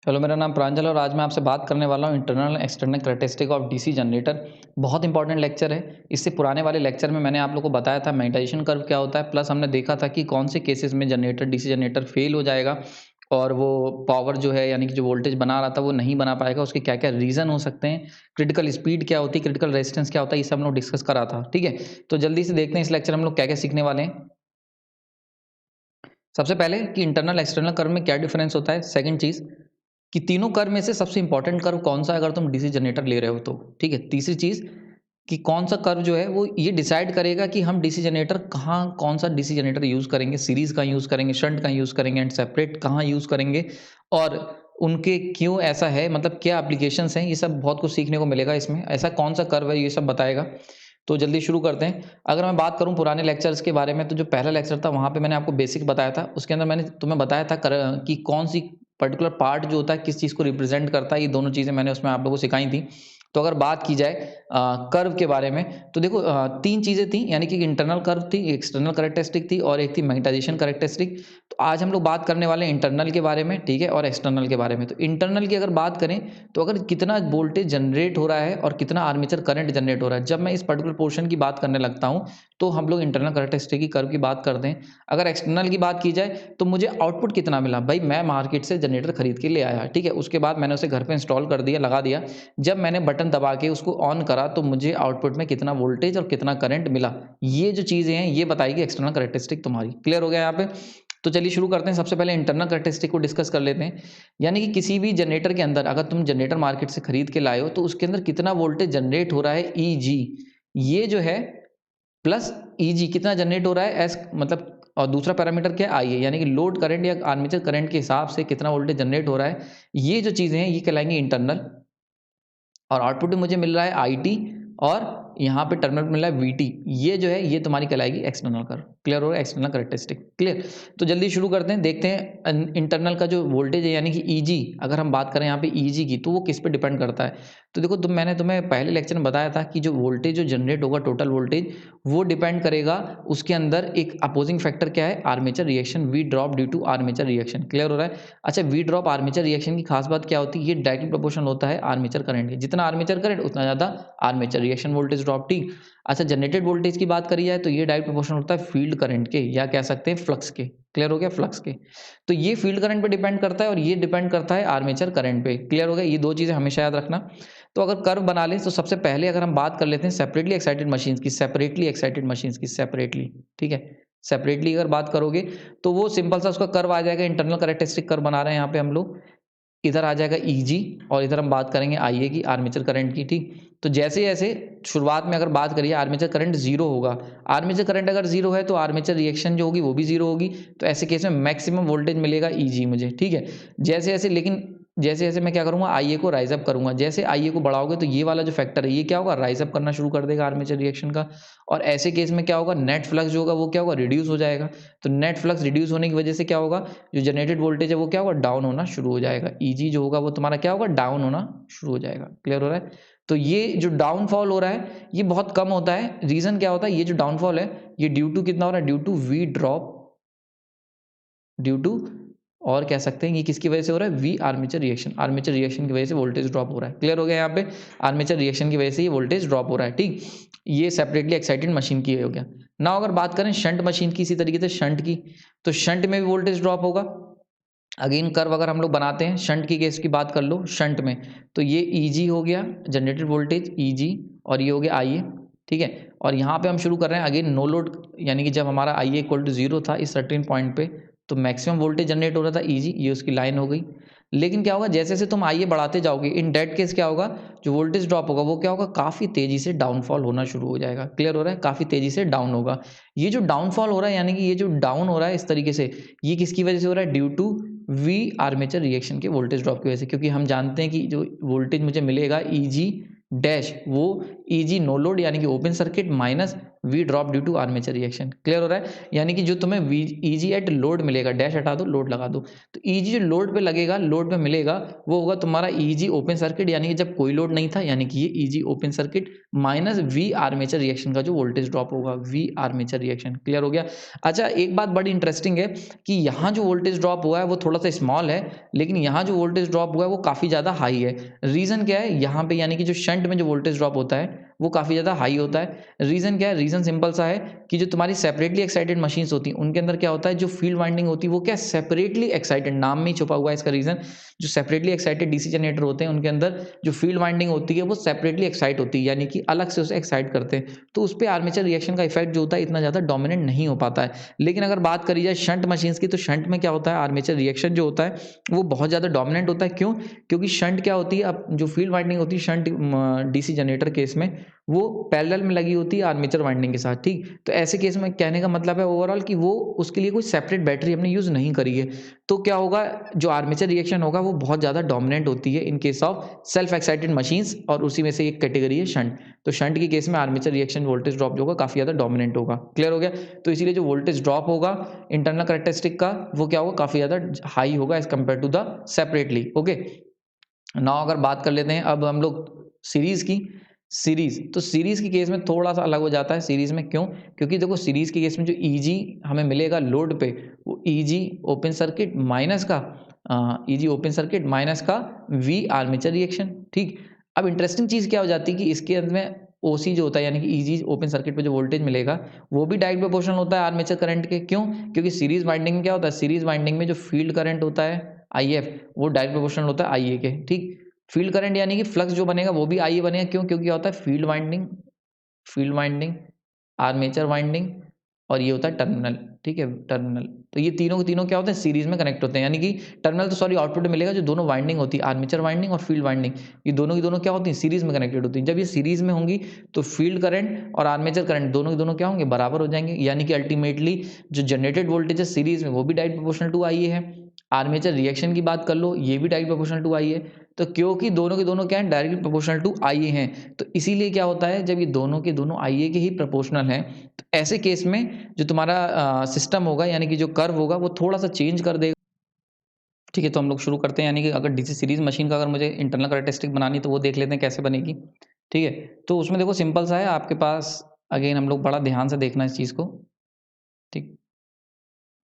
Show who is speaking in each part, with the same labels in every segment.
Speaker 1: Hello, मेरा नाम प्रांजल और आज मैं आपसे बात करने वाला हूँ internal external characteristic of DC generator. बहुत इंपॉर्टेंट लेक्चर है। इससे पुराने वाले लेक्चर में मैंने आप लोगों को बताया था मैग्नेटाइजेशन कर्व क्या होता है, प्लस हमने देखा था कि कौन से केसेस में जनरेटर डीसी जनरेटर फेल हो जाएगा और वो पावर जो है यानी कि जो वोल्टेज बना रहा था वो नहीं बना पाएगा। उसके क्या क्या रीज़न हो सकते हैं, क्रिटिकल स्पीड क्या होती है, क्रिटिकल रेजिस्टेंस क्या होता है, ये सब हम लोग डिस्कस करा था। ठीक है, तो जल्दी से देखते हैं इस लेक्चर में हम लोग क्या क्या सीखने वाले हैं। सबसे पहले कि इंटरनल एक्सटर्नल कर्व में क्या डिफरेंस होता है। सेकंड चीज़ कि तीनों कर्व में से सबसे इंपॉर्टेंट कर्व कौन सा है अगर तुम डीसी जनरेटर ले रहे हो तो। ठीक है, तीसरी चीज़ कि कौन सा कर्व जो है वो ये डिसाइड करेगा कि हम डीसी जनरेटर कहाँ कौन सा डीसी जनरेटर यूज़ करेंगे, सीरीज़ का यूज़ करेंगे, शंट का यूज़ करेंगे एंड सेपरेट कहाँ यूज़ करेंगे और उनके क्यों ऐसा है, मतलब क्या एप्लीकेशंस हैं। ये सब बहुत कुछ सीखने को मिलेगा इसमें। ऐसा कौन सा कर्व है ये सब बताएगा। तो जल्दी शुरू करते हैं। अगर मैं बात करूँ पुराने लेक्चर्स के बारे में तो जो पहला लेक्चर था वहाँ पे मैंने आपको बेसिक बताया था। उसके अंदर मैंने तुम्हें बताया था कि कौन सी पर्टिकुलर पार्ट जो होता है किस चीज़ को रिप्रेजेंट करता है। ये दोनों चीज़ें मैंने उसमें आप लोगों को सिखाई थी। तो अगर बात की जाए कर्व के बारे में तो देखो तीन चीज़ें थी, यानी कि इंटरनल कर्व थी, एक्सटर्नल कैरेक्टरिस्टिक थी और एक थी मैग्नेटाइजेशन कैरेक्टरिस्टिक। तो आज हम लोग बात करने वाले हैं इंटरनल के बारे में, ठीक है, और एक्सटर्नल के बारे में। तो इंटरनल की अगर बात करें तो अगर कितना वोल्टेज जनरेट हो रहा है और कितना आर्मेचर करंट जनरेट हो रहा है, जब मैं इस पर्टिकुलर पोर्शन की बात करने लगता हूँ तो हम लोग इंटरनल कैरेक्टरिस्टिक की कर्व की बात करते हैं। अगर एक्सटर्नल की बात की जाए तो मुझे आउटपुट कितना मिला, भाई मैं मार्केट से जनरेटर खरीद के ले आया, ठीक है, उसके बाद मैंने उसे घर पे इंस्टॉल कर दिया, लगा दिया। जब मैंने बटन दबा के उसको ऑन करा तो मुझे आउटपुट में कितना वोल्टेज और कितना करंट मिला। ये जो चीज़ें हैं ये बताएगी एक्सटर्नल कैरेक्टरिस्टिक तुम्हारी। क्लियर हो गया यहाँ पे। तो चलिए शुरू करते हैं। सबसे पहले इंटरनल कैरेक्टरिस्टिक को डिस्कस कर लेते हैं। यानी कि किसी भी जनरेटर के अंदर अगर तुम जनरेटर मार्केट से खरीद के लाए हो तो उसके अंदर कितना वोल्टेज जनरेट हो रहा है, ईजी, ये जो है, प्लस ईजी कितना जनरेट हो रहा है एस, मतलब, और दूसरा पैरामीटर क्या है, आई है, यानी कि लोड करंट या आर्मेचर करंट के हिसाब से कितना वोल्टेज जनरेट हो रहा है। ये जो चीज़ें हैं ये कहलाएंगी इंटरनल। और आउटपुट में मुझे मिल रहा है आईटी और यहाँ पे टर्मिनल मिल रहा है वीटी। ये जो है ये तुम्हारी कहलाएगी एक्सटर्नल कर्व। क्लियर हो रहा है, एक्सटर्नल कैरेक्टरिस्टिक। क्लियर। तो जल्दी शुरू करते हैं, देखते हैं इंटरनल का जो वोल्टेज है यानी कि ईजी। अगर हम बात करें यहाँ पे ईजी की तो वो किस पे डिपेंड करता है। तो देखो मैंने तुम्हें पहले लेक्चर में बताया था कि जो वोल्टेज जो जनरेट होगा टोटल वोल्टेज वो डिपेंड करेगा उसके अंदर एक अपोजिंग फैक्टर क्या है, armature reaction, V drop due to armature reaction. Clear हो रहा है। अच्छा, वी ड्रॉप आर्मेचर रिएक्शन की खास बात क्या होती है, ये डायरेक्टली प्रोपोर्शनल होता है आर्मेचर करंट के। जितना आर्मेचर करंट उतना ज़्यादा आर्मेचर रिएक्शन वोल्टेज ड्रॉप। ठीक। अच्छा, जनरेटेड वोल्टेज की बात करी जाए तो ये डायरेक्ट प्रोपोर्शनल होता है फील्ड करंट के, या कह सकते हैं फ्लक्स के। क्लियर हो गया, फ्लक्स के। तो ये फील्ड करंट पे डिपेंड करता है और ये डिपेंड करता है आर्मेचर करंट पे। क्लियर हो गया, ये दो चीज़ें हमेशा याद रखना। तो अगर कर्व बना लें तो सबसे पहले अगर हम बात कर लेते हैं सेपरेटली एक्साइटेड मशीन्स की, सेपरेटली एक्साइटेड मशीन्स की, सेपरेटली, ठीक है, सेपरेटली अगर बात करोगे तो वो सिंपल सा उसका कर्व आ जाएगा। इंटरनल कैरेक्टरिस्टिक कर्व बना रहे हैं यहाँ पे हम लोग। इधर आ जाएगा ईजी और इधर हम बात करेंगे आईए की, आर्मेचर करंट की। ठीक। तो जैसे जैसे शुरुआत में अगर बात करिए आर्मेचर करंट जीरो होगा, आर्मेचर करंट अगर जीरो है तो आर्मेचर रिएक्शन जो होगी वो भी जीरो होगी। तो ऐसे केस में मैक्सिमम वोल्टेज मिलेगा ईजी मुझे। ठीक है। जैसे जैसे लेकिन जैसे जैसे मैं क्या करूंगा, आईए को राइज अप करूंगा। जैसे आईए को बढ़ाओगे तो ये वाला जो फैक्टर है ये क्या होगा, राइज अप करना शुरू कर देगा आर्मेचर रिएक्शन का। और ऐसे केस में क्या होगा, नेट फ्लक्स जो होगा वो क्या होगा, रिड्यूस हो जाएगा। तो नेट फ्लक्स रिड्यूस होने की वजह से क्या होगा, जो जनरेटेड वोल्टेज है वो क्या होगा, डाउन होना शुरू हो जाएगा। ईजी जो होगा वो तुम्हारा क्या होगा, डाउन होना शुरू हो जाएगा। क्लियर हो रहा है। तो ये जो डाउनफॉल हो रहा है ये बहुत कम होता है। रीजन क्या होता है, ये जो डाउनफॉल है ये ड्यू टू कितना हो रहा है, due to V drop, due to, और कह सकते हैं ये किसकी वजह से हो रहा है, V armature reaction, armature reaction की वजह से वोल्टेज ड्रॉप हो रहा है। क्लियर हो गया यहाँ पे, आर्मेचर रिएक्शन की वजह से ये वोल्टेज ड्रॉप हो रहा है। ठीक। ये सेपरेटली एक्साइटेड मशीन की हो गया ना। अगर बात करें शंट मशीन की, इसी तरीके से शंट की, तो शंट में भी वोल्टेज ड्रॉप होगा। अगेन कर्व अगर हम लोग बनाते हैं शंट की केस की बात कर लो, शंट में तो ये ईजी हो गया जनरेटेड वोल्टेज ईजी, और ये हो गया आईए। ठीक है। और यहाँ पे हम शुरू कर रहे हैं अगेन नो लोड, यानी कि जब हमारा आईए इक्वल टू जीरो था इस सर्टेन पॉइंट पे तो मैक्सिमम वोल्टेज जनरेट हो रहा था ईजी, ये उसकी लाइन हो गई। लेकिन क्या होगा, जैसे जैसे तुम आईए बढ़ाते जाओगे इन डेट केस क्या होगा, जो वोल्टेज ड्रॉप होगा वो क्या होगा, काफ़ी तेज़ी से डाउनफॉल होना शुरू हो जाएगा। क्लियर हो रहा है, काफ़ी तेज़ी से डाउन होगा। ये जो डाउनफॉल हो रहा है यानी कि ये जो डाउन हो रहा है इस तरीके से, ये किसकी वजह से हो रहा है, due to V armature reaction के वोल्टेज ड्रॉप की वजह से। क्योंकि हम जानते हैं कि जो वोल्टेज मुझे मिलेगा ईजी डैश, वो ईजी नो लोड यानी कि open circuit minus V drop due to armature reaction. Clear हो रहा है? यानी कि जो तुम्हें वी ईजी एट लोड मिलेगा, डैश हटा दो, लोड लगा दो, तो ईजी जो लोड पे लगेगा, लोड पे मिलेगा, वो होगा तुम्हारा ईजी ओपन सर्किट, यानी कि जब कोई लोड नहीं था, यानी कि ये EG open circuit minus V armature reaction का जो वोल्टेज ड्रॉप होगा, वी आर्मेचर रिएक्शन। क्लियर हो गया? अच्छा, एक बात बड़ी इंटरेस्टिंग है कि यहाँ जो वोल्टेज ड्रॉप हुआ है वो थोड़ा सा स्मॉल है, लेकिन यहाँ जो वोल्टेज ड्रॉप हुआ है वो काफ़ी ज़्यादा हाई है। रीज़न क्या है यहाँ पे, यानी कि जो शंट में जो वोल्टेज ड्रॉप होता है वो काफ़ी ज़्यादा हाई होता है। रीज़न क्या है? रीज़न सिंपल सा है कि जो तुम्हारी सेपरेटली एक्साइटेड मशीन्स होती हैं उनके अंदर क्या होता है, जो फील्ड वाइंडिंग होती है वो क्या सेपरेटली एक्साइटेड, नाम में ही छुपा हुआ है इसका रीज़न। जो सेपरेटली एक्साइटेड डीसी जनरेटर होते हैं उनके अंदर जो फील्ड वाइंडिंग होती है वो सेपरेटली एक्साइट होती है, यानी कि अलग से उसे एक्साइट करते हैं, तो उस पर आर्मेचर रिएक्शन का इफेक्ट जो होता है इतना ज़्यादा डोमिनेंट नहीं हो पाता है। लेकिन अगर बात करी जाए शंट मशीन्स की, तो शंट में क्या होता है, आर्मेचर रिएक्शन जो होता है वो बहुत ज़्यादा डोमिनेंट होता है। क्यों? क्योंकि शंट क्या होती है, अब जो फील्ड वाइंडिंग होती है शंट डीसी जनरेटर केस में वो पैरेलल में लगी होती है आर्मेचर वाइंडिंग के साथ, ठीक। तो ऐसे केस में कहने का मतलब है ओवरऑल कि वो उसके लिए कोई सेपरेट बैटरी हमने यूज़ नहीं करी है, तो क्या होगा, जो आर्मेचर रिएक्शन होगा वो बहुत ज़्यादा डोमिनेंट होती है in case of self excited machines, और उसी में से एक कैटेगरी है शंट। तो शंट के केस में आर्मेचर रिएक्शन वोल्टेज ड्रॉप जो होगा काफ़ी ज़्यादा डोमिनेंट होगा। क्लियर हो गया? तो इसीलिए जो वोल्टेज ड्रॉप होगा इंटरनल कैरेक्टरिस्टिक का वो क्या होगा, काफ़ी ज़्यादा हाई होगा as compare to the separately. Okay, now अगर बात कर लेते हैं अब हम लोग सीरीज़ की। सीरीज़, तो सीरीज़ के केस में थोड़ा सा अलग हो जाता है। सीरीज़ में क्यों? क्योंकि देखो सीरीज़ के केस में जो ईजी हमें मिलेगा लोड पे, वो ईजी ओपन सर्किट माइनस का ईजी ओपन सर्किट माइनस का वी आर्मेचर रिएक्शन, ठीक। अब इंटरेस्टिंग चीज़ क्या हो जाती है कि इसके अंत में ओसी जो होता है, यानी कि ईजी ओपन सर्किट पे जो वोल्टेज मिलेगा वो भी डायरेक्ट प्रोपोर्शनल होता है आर्मेचर करंट के। क्यों? क्योंकि सीरीज़ वाइंडिंग में क्या होता है, सीरीज़ वाइंडिंग में जो फील्ड करंट होता है आईएफ, वो डायरेक्ट प्रोपोर्शनल होता है आईए के, ठीक। फील्ड करंट यानी कि फ्लक्स जो बनेगा वो भी आईए बनेगा। क्यों? क्योंकि क्या होता है, फील्ड वाइंडिंग, आर्मेचर वाइंडिंग, और ये होता है टर्मिनल, ठीक है, टर्मिनल। तो ये तीनों के तीनों क्या होते हैं, सीरीज में कनेक्ट होते हैं, यानी कि टर्मिनल तो सॉरी आउटपुट में मिलेगा, जो दोनों वाइंडिंग होती है आर्मेचर वाइंडिंग और फील्ड वाइंडिंग, ये दोनों की दोनों क्या होती हैं, सीरीज में कनेक्टेड होती हैं। जब ये सीरीज में होंगी तो फील्ड करंट और आर्मेचर करंट दोनों के दोनों क्या होंगे, बराबर हो जाएंगे, यानी कि अल्टीमेटली जो जनरेटेड वोल्टेज है सीरीज में वो भी डायरेक्ट प्रोपोर्शनल टू आईए है। आर्मेचर रिएक्शन की बात कर लो, ये भी डायरेक्ट प्रोपोर्शनल टू आईए। तो क्योंकि दोनों के दोनों क्या है, डायरेक्टली प्रोपोर्शनल टू आईए हैं, तो इसीलिए क्या होता है, जब ये दोनों के दोनों आईए के ही प्रोपोर्शनल हैं, तो ऐसे केस में जो तुम्हारा सिस्टम होगा, यानी कि जो कर्व होगा वो थोड़ा सा चेंज कर देगा। ठीक है, तो हम लोग शुरू करते हैं, यानी कि अगर डीसी सीरीज मशीन का अगर मुझे इंटरनल कैरेक्टरिस्टिक बनानी तो वो देख लेते हैं कैसे बनेगी। ठीक है, तो उसमें देखो सिंपल सा है आपके पास, अगेन हम लोग बड़ा ध्यान से देखना इस चीज़ को, ठीक।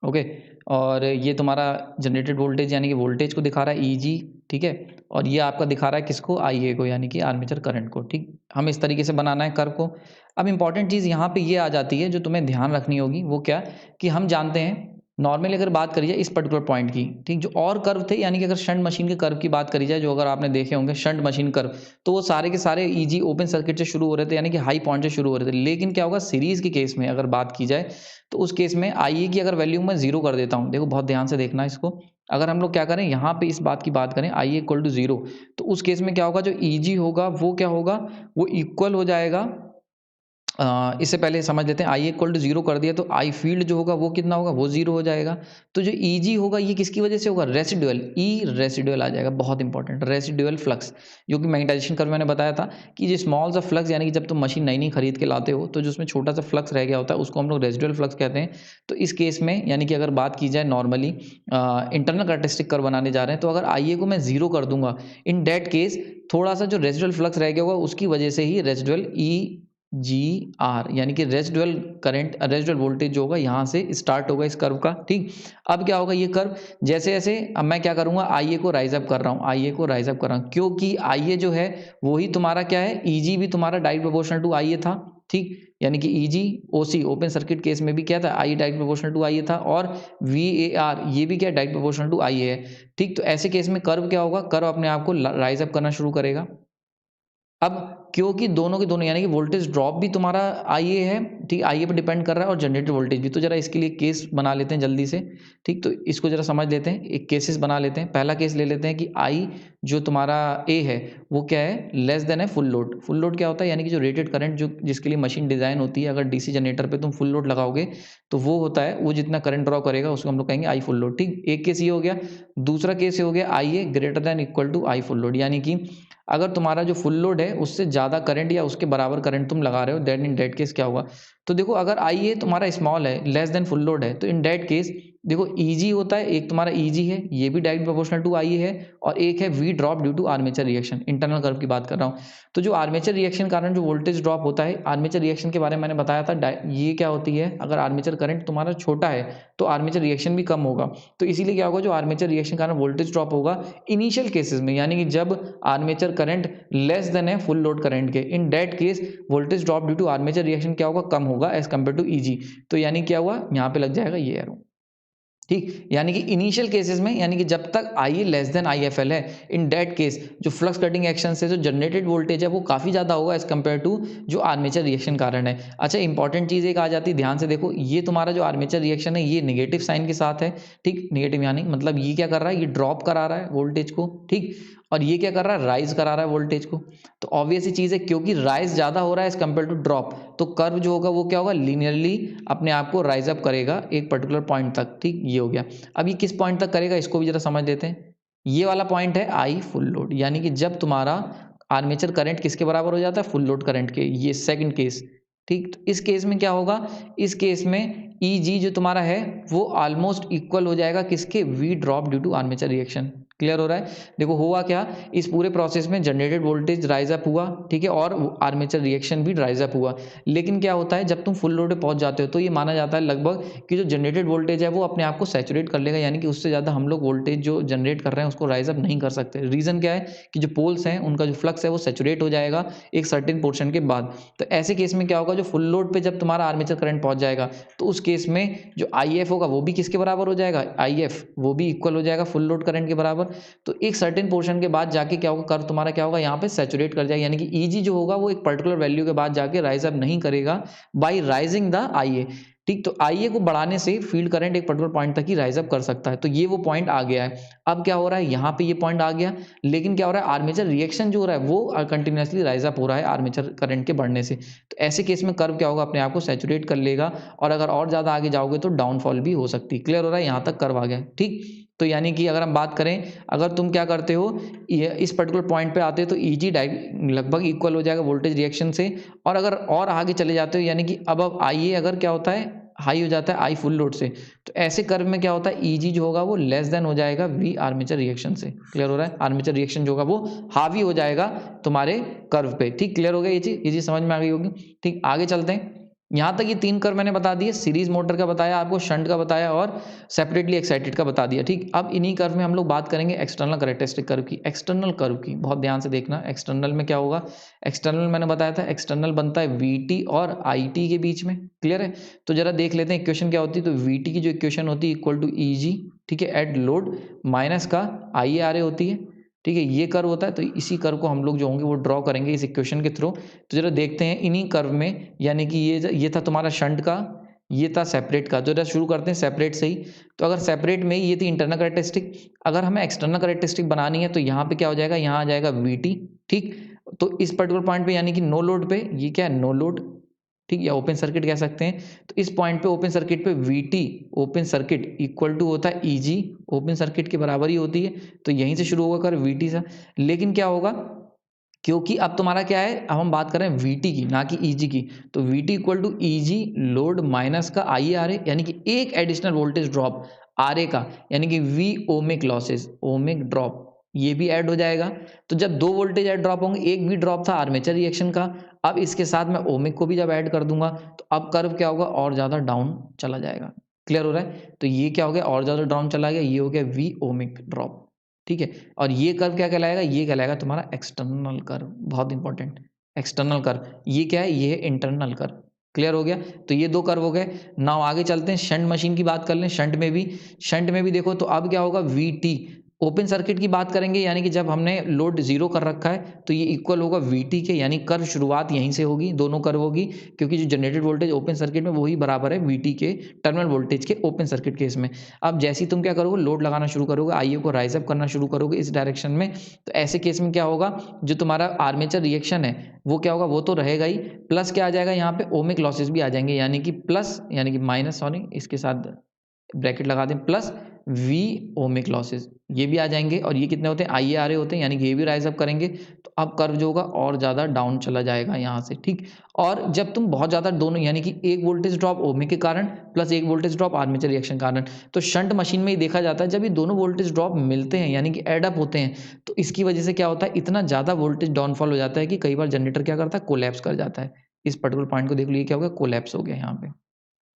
Speaker 1: ओके, और ये तुम्हारा जनरेटेड वोल्टेज यानी कि वोल्टेज को दिखा रहा है ईजी, ठीक है, और ये आपका दिखा रहा है किसको, आईए को, यानी कि आर्मेचर करंट को, ठीक। हम इस तरीके से बनाना है कर्व को। अब इंपॉर्टेंट चीज़ यहाँ पे ये आ जाती है जो तुम्हें ध्यान रखनी होगी, वो क्या, कि हम जानते हैं नॉर्मली अगर बात करी जाए इस पर्टिकुलर पॉइंट की, ठीक, जो और कर्व थे, यानी कि अगर शंट मशीन के कर्व की बात करी जाए, जो अगर आपने देखे होंगे शंट मशीन कर्व, तो वो सारे के सारे ईजी ओपन सर्किट से शुरू हो रहे थे, यानी कि हाई पॉइंट से शुरू हो रहे थे। लेकिन क्या होगा सीरीज के केस में अगर बात की जाए, तो उस केस में आईए की अगर वैल्यू मैं जीरो कर देता हूँ, देखो बहुत ध्यान से देखना इसको, अगर हम लोग क्या करें यहाँ पे इस बात की बात करें आई इक्वल टू जीरो, तो उस केस में क्या होगा, जो ईजी होगा वो क्या होगा, वो इक्वल हो जाएगा, इससे पहले समझ लेते हैं, आई इक्वल टू जीरो कर दिया तो आई फील्ड जो होगा वो कितना होगा, वो जीरो हो जाएगा। तो जो ईजी होगा ये किसकी वजह से होगा, रेसिडुअल, ई रेसिडुअल आ जाएगा, बहुत इंपॉर्टेंट, रेसिडुअल फ्लक्स, जो कि मैग्नेटाइजेशन कर्व मैंने बताया था कि जो स्मॉल सा फ्लक्स, यानी कि जब तुम मशीन नई नई खरीद के लाते हो तो जो उसमें छोटा सा फ्लक्स रह गया होता है उसको हम लोग रेसिडुअल फ्लक्स कहते हैं। तो इस केस में यानी कि अगर बात की जाए नॉर्मली इंटरनल कैरेक्टरिस्टिक कर्व बनाने जा रहे हैं, तो अगर आई को मैं जीरो कर दूंगा, इन डेट केस थोड़ा सा जो रेसिडुअल फ्लक्स रह गया होगा उसकी वजह से ही रेसिडुअल ई जी आर, यानी कि रेसिडुअल करंट, रेसिडुअल वोल्टेज जो होगा यहाँ से स्टार्ट होगा इस कर्व का, ठीक। अब क्या होगा, ये कर्व जैसे जैसे अब मैं क्या करूँगा, आईए को राइज अप कर रहा हूँ, आईए को राइज अप कर रहा हूँ, क्योंकि आईए जो है वही तुम्हारा क्या है, ईजी भी तुम्हारा डायरेक्ट प्रोपोर्शनल टू आईए था, ठीक। यानी कि ईजी ओसी ओपन सर्किट केस में भी क्या था, आई डायरेक्ट प्रोपोर्शनल टू आईए था, और वी ए आर ये भी क्या डायरेक्ट प्रोपोर्शनल टू आईए है, ठीक। तो ऐसे केस में कर्व क्या होगा, कर्व अपने आप को राइज अप करना शुरू करेगा। अब क्योंकि दोनों के दोनों यानी कि वोल्टेज ड्रॉप भी तुम्हारा आईए है, ठीक, आईए पे डिपेंड कर रहा है, और जनरेटेड वोल्टेज भी, तो जरा इसके लिए केस बना लेते हैं जल्दी से, ठीक। तो इसको जरा समझ लेते हैं, एक केसेस बना लेते हैं। पहला केस ले लेते हैं कि आई जो तुम्हारा ए है वो क्या है, लेस देन है फुल लोड। फुल लोड क्या होता है, यानी कि जो रेटेड करंट जो जिसके लिए मशीन डिजाइन होती है, अगर डीसी जनरेटर पे तुम फुल लोड लगाओगे तो वो होता है, वो जितना करंट ड्रॉ करेगा उसको हम लोग कहेंगे आई फुल लोड, ठीक। एक केस ये हो गया। दूसरा केस ये हो गया I A greater than equal to I full load, यानी कि अगर तुम्हारा जो फुल लोड है उससे ज़्यादा करंट या उसके बराबर करंट तुम लगा रहे हो, देन इन दैट केस क्या होगा। तो देखो अगर आई ए तुम्हारा स्मॉल है, लेस देन फुल लोड है, तो इन दैट केस देखो ईजी होता है, एक तुम्हारा ईजी है, ये भी डायरेक्ट प्रोपोर्शनल टू आई है, और एक है V drop due to armature reaction, internal curve की बात कर रहा हूँ। तो जो आर्मेचर रिएक्शन कारण जो वोल्टेज ड्रॉप होता है, आर्मेचर रिएक्शन के बारे में मैंने बताया था, ये क्या होती है, अगर आर्मेचर करंट तुम्हारा छोटा है तो आर्मेचर रिएक्शन भी कम होगा। तो इसीलिए क्या होगा, जो आर्मेचर रिएक्शन कारण वोल्टेज ड्रॉप होगा इनिशियल केसेस में, यानी कि जब आर्मेचर करंट लेस देन है फुल लोड करंट के, in that case voltage drop due to armature reaction क्या होगा, कम होगा एज कंपेयर टू ईजी। तो यानी क्या हुआ, यहाँ पे लग जाएगा ये एरो, ठीक। यानी कि इनिशियल केसेस में, यानी कि जब तक I A less than I F L है, इन दैट केस जो फ्लक्स कटिंग एक्शन से जो जनरेटेड वोल्टेज है वो काफ़ी ज़्यादा होगा एज कंपेयर टू जो आर्मेचर रिएक्शन कारण है। अच्छा, इंपॉर्टेंट चीज़ एक आ जाती है, ध्यान से देखो, ये तुम्हारा जो आर्मेचर रिएक्शन है ये नेगेटिव साइन के साथ है, ठीक, नेगेटिव यानी मतलब ये क्या कर रहा है, ये ड्रॉप करा रहा है वोल्टेज को, ठीक, और ये क्या कर रहा है, राइज करा रहा है वोल्टेज को। तो ऑब्वियस ही चीज़ है, क्योंकि राइज ज़्यादा हो रहा है एज कंपेयर टू ड्रॉप, तो कर्व जो होगा वो क्या होगा, लीनियरली अपने आप को राइज अप करेगा एक पर्टिकुलर पॉइंट तक, ठीक, ये हो गया। अब ये किस पॉइंट तक करेगा इसको भी जरा समझ लेते हैं। ये वाला पॉइंट है आई फुल लोड, यानी कि जब तुम्हारा आर्मेचर करंट किसके बराबर हो जाता है, फुल लोड करंट के, ये सेकंड केस, ठीक। तो इस केस में क्या होगा, इस केस में ई जी जो तुम्हारा है वो ऑलमोस्ट इक्वल हो जाएगा किसके, V drop due to armature reaction. Clear हो रहा है। देखो हुआ क्या, इस पूरे प्रोसेस में जनरेटेड वोल्टेज राइज अप हुआ, ठीक है, और आर्मेचर रिएक्शन भी राइज अप हुआ। लेकिन क्या होता है, जब तुम फुल लोड पे पहुंच जाते हो तो ये माना जाता है लगभग कि जो जनरेटेड वोल्टेज है वो अपने आप को सैचुरेट कर लेगा, यानी कि उससे ज़्यादा हम लोग वोल्टेज जो जनरेट कर रहे हैं उसको राइज अप नहीं कर सकते। रीज़न क्या है कि जो पोल्स हैं उनका जो फ्लक्स है वो सैचुरेट हो जाएगा एक सर्टेन पोर्शन के बाद। तो ऐसे केस में क्या होगा, जो फुल लोड पे जब तुम्हारा आर्मेचर करंट पहुंच जाएगा तो उस केस में जो आई एफ होगा वो भी किसके बराबर हो जाएगा, आई एफ वो भी इक्वल हो जाएगा फुल लोड करंट के बराबर। तो एक सर्टेन पोर्शन के बाद जाके क्या होगा, कर्व तुम्हारा क्या होगा, यहाँ पे सैचुरेट कर जाएगा, यानी कि ईजी जो होगा वो एक पर्टिकुलर वैल्यू के बाद जाके राइज अप नहीं करेगा बाय राइजिंग द आई ए, ठीक। तो आई ए को बढ़ाने से फील्ड करंट एक पर्टिकुलर पॉइंट तक ही राइज अप कर सकता है। तो ये वो पॉइंट आ गया है। अब क्या हो रहा है, यहाँ पे ये पॉइंट आ गया, लेकिन क्या हो रहा है, आर्मेचर रिएक्शन जो हो रहा है वो कंटिन्यूसली राइज अप हो रहा है आर्मेचर करंट के बढ़ने से। तो ऐसे केस में कर्व क्या होगा, अपने आप को सैचुरेट कर लेगा, और अगर और ज्यादा आगे जाओगे तो डाउनफॉल भी हो सकती है। क्लियर हो रहा है, यहाँ तक कर्व आ गया, ठीक। तो यानी कि अगर हम बात करें, अगर तुम क्या करते हो, इस पर्टिकुलर पॉइंट पे आते हो तो ईजी लगभग इक्वल हो जाएगा वोल्टेज रिएक्शन से, और अगर और आगे चले जाते हो, यानी कि अब आई ए अगर क्या होता है, हाई हो जाता है आई फुल लोड से, तो ऐसे कर्व में क्या होता है, ईजी जो होगा वो लेस देन हो जाएगा वी आर्मेचर रिएक्शन से। क्लियर हो रहा है, आर्मेचर रिएक्शन जो होगा वो हावी हो जाएगा तुम्हारे कर्व पे, ठीक। क्लियर हो गया ये चीज समझ में आ गई होगी, ठीक। आगे चलते हैं। यहाँ तक ये 3 कर्व मैंने बता दिए, सीरीज मोटर का बताया आपको, शंट का बताया और सेपरेटली एक्साइटेड का बता दिया, ठीक। अब इन्हीं कर्व में हम लोग बात करेंगे एक्सटर्नल कैरेक्टरिस्टिक कर्व की। एक्सटर्नल कर्व की बहुत ध्यान से देखना, एक्सटर्नल में क्या होगा, एक्सटर्नल मैंने बताया था, एक्सटर्नल बनता है वीटी और आईटी के बीच में। क्लियर है, तो जरा देख लेते हैं इक्वेशन क्या होती है। तो वीटी की जो इक्वेशन होती है इक्वल टू ईजी, ठीक है, एट लोड, माइनस का आई आर ए होती है, ठीक है, ये कर्व होता है। तो इसी कर्व को हम लोग जो होंगे वो ड्रॉ करेंगे इस इक्वेशन के थ्रू। तो जरा देखते हैं इन्हीं कर्व में, यानी कि ये था तुम्हारा शंट का, ये था सेपरेट का। जरा शुरू करते हैं सेपरेट से ही। तो अगर सेपरेट में ये थी इंटरनल कैरेक्टरिस्टिक, अगर हमें एक्सटर्नल कैरेक्टरिस्टिक बनानी है तो यहाँ पे क्या हो जाएगा, यहाँ आ जाएगा वीटी, ठीक। तो इस पर्टिकुलर पॉइंट पे, यानी कि नो लोड पे, ये क्या है, नो लोड, ठीक, या ओपन सर्किट कह सकते हैं। तो इस पॉइंट पे ओपन सर्किट पे VT open circuit equal to होता है ईजी, ओपन सर्किट के बराबर ही होती है। तो यहीं से शुरू होगा कर वीटी से। लेकिन क्या होगा, क्योंकि अब तुम्हारा क्या है, अब हम बात कर रहे हैं वीटी की ना कि ईजी की। तो VT equal to EG load minus का आई आर ए, यानी कि एक additional voltage drop R A का, यानी कि V ohmic losses, ohmic drop, ये भी ऐड हो जाएगा। तो जब 2 वोल्टेज ऐड ड्रॉप होंगे, एक भी ड्रॉप था आर्मेचर रिएक्शन का, अब इसके साथ मैं ओमिक को भी जब ऐड कर दूंगा तो अब कर्व क्या होगा, और ज्यादा डाउन चला जाएगा। क्लियर हो रहा है, तो ये क्या हो गया, और ज्यादा डाउन चला गया, ये हो गया वी ओमिक ड्रॉप, ठीक है। और ये कर्व क्या कहलाएगा, ये कहलाएगा तुम्हारा एक्सटर्नल कर्व, बहुत इंपॉर्टेंट, एक्सटर्नल कर्व। ये क्या है, ये है इंटरनल कर्व। क्लियर हो गया, तो ये 2 कर्व हो गए। नाउ आगे चलते हैं, शंट मशीन की बात कर लें। शंट में भी देखो, तो अब क्या होगा, वी टी ओपन सर्किट की बात करेंगे, यानी कि जब हमने लोड 0 कर रखा है तो ये इक्वल होगा वीटी के, यानी कर्व शुरुआत यहीं से होगी, दोनों कर्व होगी, क्योंकि जो जनरेटेड वोल्टेज ओपन सर्किट में वही बराबर है वीटी के टर्मिनल वोल्टेज के ओपन सर्किट केस में। अब जैसे ही तुम क्या करोगे, लोड लगाना शुरू करोगे, आईए को राइज अप करना शुरू करोगे इस डायरेक्शन में, तो ऐसे केस में क्या होगा, जो तुम्हारा आर्मेचर रिएक्शन है वो क्या होगा, वो तो रहेगा ही, प्लस क्या आ जाएगा, यहाँ पे ओमिक लॉसेस भी आ जाएंगे, यानी कि प्लस, यानी कि माइनस, सॉरी इसके साथ ब्रैकेट लगा दें, प्लस वी ओमिक लॉसेस ये भी आ जाएंगे। और ये कितने होते हैं, आई ए आर ए होते हैं, यानी कि ये भी राइज अप करेंगे। तो अब कर्व जो होगा और ज़्यादा डाउन चला जाएगा यहाँ से, ठीक। और जब तुम बहुत ज़्यादा दोनों यानी कि एक वोल्टेज ड्रॉप ओमिक के कारण प्लस एक वोल्टेज ड्रॉप आर्मेचर रिएक्शन कारण, तो शंट मशीन में ही देखा जाता है जब ये दोनों वोल्टेज ड्रॉप मिलते हैं यानी कि एड अप होते हैं, तो इसकी वजह से क्या होता है, इतना ज़्यादा वोल्टेज डाउनफॉल हो जाता है कि कई बार जनरेटर क्या करता है, कोलैप्स कर जाता है। इस पर्टिकुलर पॉइंट को देख लीजिए, क्या हो गया, कोलैप्स हो गया यहाँ पे।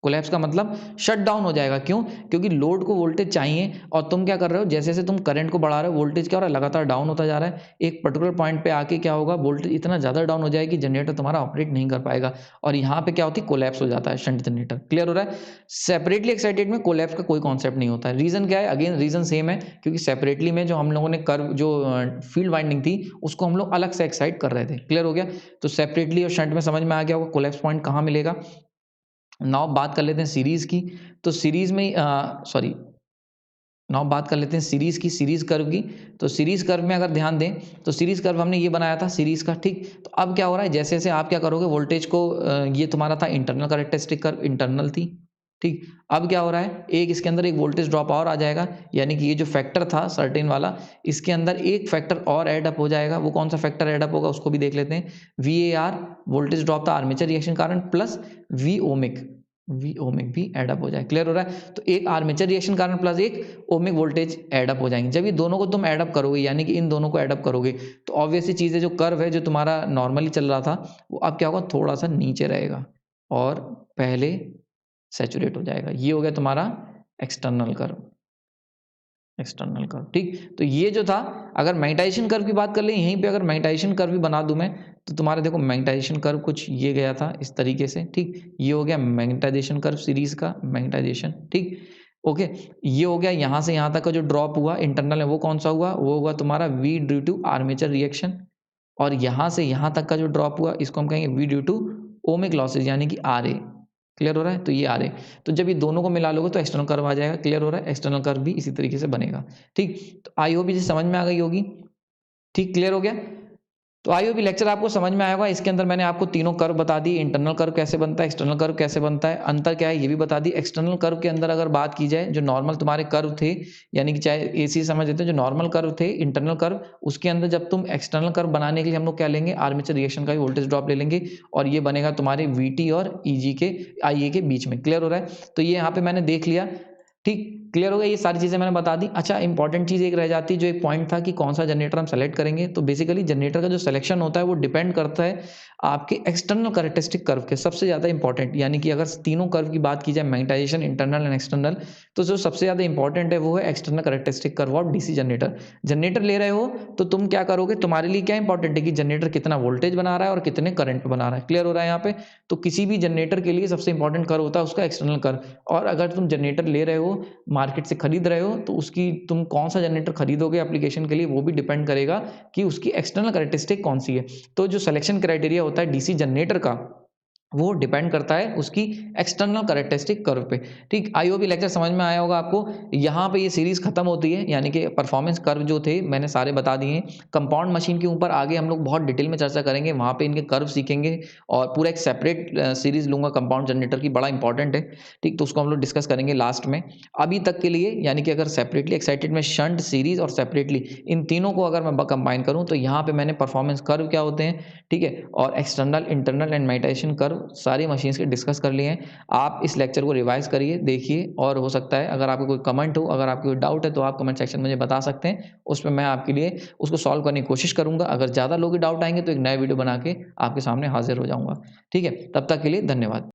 Speaker 1: कोलैप्स का मतलब शट डाउन हो जाएगा, क्यों? क्योंकि लोड को वोल्टेज चाहिए और तुम क्या कर रहे हो, जैसे-जैसे तुम करंट को बढ़ा रहे हो, वोल्टेज क्या हो रहा है, लगातार डाउन होता जा रहा है। एक पर्टिकुलर पॉइंट पे आके क्या होगा, वोल्टेज इतना ज़्यादा डाउन हो जाएगा कि जनरेटर तुम्हारा ऑपरेट नहीं कर पाएगा और यहाँ पे क्या होती है, कोलैप्स हो जाता है शंट जनरेटर। क्लियर हो रहा है? सेपरेटली एक्साइटेड में कोलैप्स का कोई कॉन्सेप्ट नहीं होता है। रीज़न क्या है? अगेन रीज़न सेम है, क्योंकि सेपरेटली में जो हम लोगों ने कर्व जो फील्ड वाइंडिंग थी, उसको हम लोग अलग से एक्साइट कर रहे थे। क्लियर हो गया? तो सेपरेटली और शंट में समझ में आ गया होगा कोलैप्स पॉइंट कहाँ मिलेगा। नाउ बात कर लेते हैं सीरीज़ की। तो सीरीज़ में सॉरी नाउ बात कर लेते हैं सीरीज़ की, सीरीज़ कर्व की। तो सीरीज़ कर्व में अगर ध्यान दें, तो सीरीज़ कर्व हमने ये बनाया था सीरीज़ का, ठीक। तो अब क्या हो रहा है, जैसे-जैसे आप क्या करोगे वोल्टेज को ये तुम्हारा था इंटरनल कैरेक्टरिस्टिक कर्व, इंटरनल थी, ठीक। अब क्या हो रहा है, एक इसके अंदर एक वोल्टेज ड्रॉप और आ जाएगा, यानी कि ये जो फैक्टर था सर्टेन वाला, इसके अंदर एक फैक्टर और ऐड अप हो जाएगा। वो कौन सा फैक्टर ऐड अप होगा उसको भी देख लेते हैं। वीएआर वोल्टेज ड्रॉप था आर्मेचर रिएक्शन कारण plus V ohmic, V ohmic भी ऐड अप हो जाए। क्लियर हो रहा है? तो एक आर्मेचर रिएक्शन कारण प्लस एक ओमिक वोल्टेज ऐड अप हो जाएंगे। जब ये दोनों को तुम ऐड अप करोगे यानी कि इन दोनों को ऐड अप करोगे, तो ऑब्वियस सी चीज़ है, जो कर्व है जो तुम्हारा नॉर्मली चल रहा था, वो अब क्या होगा, थोड़ा सा नीचे रहेगा और पहले सैचुरेट हो जाएगा। ये हो गया तुम्हारा एक्सटर्नल कर्व, एक्सटर्नल कर्व, ठीक। तो ये जो था, अगर मैग्नेटाइजेशन कर्व की बात कर लें, यहीं पे अगर मैग्नेटाइजेशन कर्व भी बना दूं मैं, तो तुम्हारे देखो मैग्नेटाइजेशन कर्व कुछ ये गया था इस तरीके से, ठीक। ये हो गया मैग्नेटाइजेशन कर्व सीरीज का, मैग्नेटाइजेशन, ठीक। ओके, ये हो गया यहाँ से यहाँ तक का जो ड्रॉप हुआ इंटरनल है, वो कौन सा हुआ, वो हुआ तुम्हारा V due to armature reaction. और यहाँ से यहाँ तक का जो ड्रॉप हुआ, इसको हम कहेंगे V due to ohmic losses यानी कि आर ए। क्लियर हो रहा है? तो ये आ रहे, तो जब ये दोनों को मिला लोगे तो एक्सटर्नल कर्व आ जाएगा। क्लियर हो रहा है? एक्सटर्नल कर्व भी इसी तरीके से बनेगा, ठीक। तो आई होप ये समझ में आ गई होगी, ठीक। क्लियर हो गया? तो आई होप लेक्चर आपको समझ में आया होगा। इसके अंदर मैंने आपको तीनों कर्व बता दी, इंटरनल कर्व कैसे बनता है, एक्सटर्नल कर्व कैसे बनता है, अंतर क्या है ये भी बता दी। एक्सटर्नल कर्व के अंदर अगर बात की जाए, जो नॉर्मल तुम्हारे कर्व थे, यानी कि चाहे एसी समझ लेते हैं, जो नॉर्मल कर्व थे, इंटरनल कर्व, उसके अंदर जब तुम एक्सटर्नल कर्व बनाने के लिए हम लोग क्या लेंगे, आर्मेचर रिएक्शन का ही वोल्टेज ड्रॉप ले लेंगे और ये बनेगा तुम्हारे वीटी और ईजी के, आईए के बीच में। क्लियर हो रहा है? तो ये यहाँ पे मैंने देख लिया, ठीक। क्लियर हो गया? ये सारी चीज़ें मैंने बता दी। अच्छा, इंपॉर्टेंट चीज़ एक रह जाती है, जो एक पॉइंट था कि कौन सा जनरेटर हम सेलेक्ट करेंगे। तो बेसिकली जनरेटर का जो सिलेक्शन होता है वो डिपेंड करता है आपके एक्सटर्नल कैरेक्टरिस्टिक कर्व के, सबसे ज़्यादा इंपॉर्टेंट। यानी कि अगर तीनों कर्व की बात की जाए, मैग्नेटाइजेशन, इंटरनल एंड एक्सटर्नल, तो जो सबसे ज़्यादा इंपॉर्टेंट है वो है external characteristic curve of DC generator. Generator ले रहे हो तो तुम क्या करोगे, तुम्हारे लिए क्या इंपॉर्टेंट है कि जनरेटर कितना वोल्टेज बना रहा है और कितने करंट बना रहा है। क्लियर हो रहा है यहाँ पे? तो किसी भी जनरेटर के लिए सबसे इंपॉर्टेंट कर्व होता है उसका एक्सटर्नल कर्व। और अगर तुम जनरेटर ले रहे हो, मार्केट से खरीद रहे हो, तो उसकी तुम कौन सा जनरेटर खरीदोगे एप्लीकेशन के लिए, वो भी डिपेंड करेगा कि उसकी एक्सटर्नल कैरेक्टरिस्टिक कौन सी है। तो जो सिलेक्शन क्राइटेरिया होता है डीसी जनरेटर का, वो डिपेंड करता है उसकी एक्सटर्नल कैरेक्टरिस्टिक कर्व पे, ठीक। आई होप ये लेक्चर समझ में आया होगा आपको। यहाँ पे ये सीरीज खत्म होती है, यानी कि परफॉर्मेंस कर्व जो थे मैंने सारे बता दिए हैं। कंपाउंड मशीन के ऊपर आगे हम लोग बहुत डिटेल में चर्चा करेंगे, वहाँ पे इनके कर्व सीखेंगे और पूरा एक सेपरेट सीरीज लूंगा कंपाउंड जनरेटर की, बड़ा इंपॉर्टेंट है, ठीक। तो उसको हम लोग डिस्कस करेंगे लास्ट में। अभी तक के लिए यानी कि अगर सेपरेटली एक्साइटेड में शंट, सीरीज और सेपरेटली, इन तीनों को अगर मैं कंबाइन करूँ, तो यहाँ पे मैंने परफॉर्मेंस कर्व क्या होते हैं, ठीक है, और external, internal and magnetisation curve सारी मशीन्स के डिस्कस कर लिए हैं। आप इस लेक्चर को रिवाइज करिए, देखिए, और हो सकता है अगर आपको कोई कमेंट हो, अगर आपको कोई डाउट है, तो आप कमेंट सेक्शन में मुझे बता सकते हैं। उसमें मैं आपके लिए उसको सॉल्व करने की कोशिश करूँगा। अगर ज़्यादा लोग डाउट आएँगे तो एक नया वीडियो बना के आपके सामने हाज़िर हो जाऊँगा। ठीक है? तब तक के लिए धन्यवाद।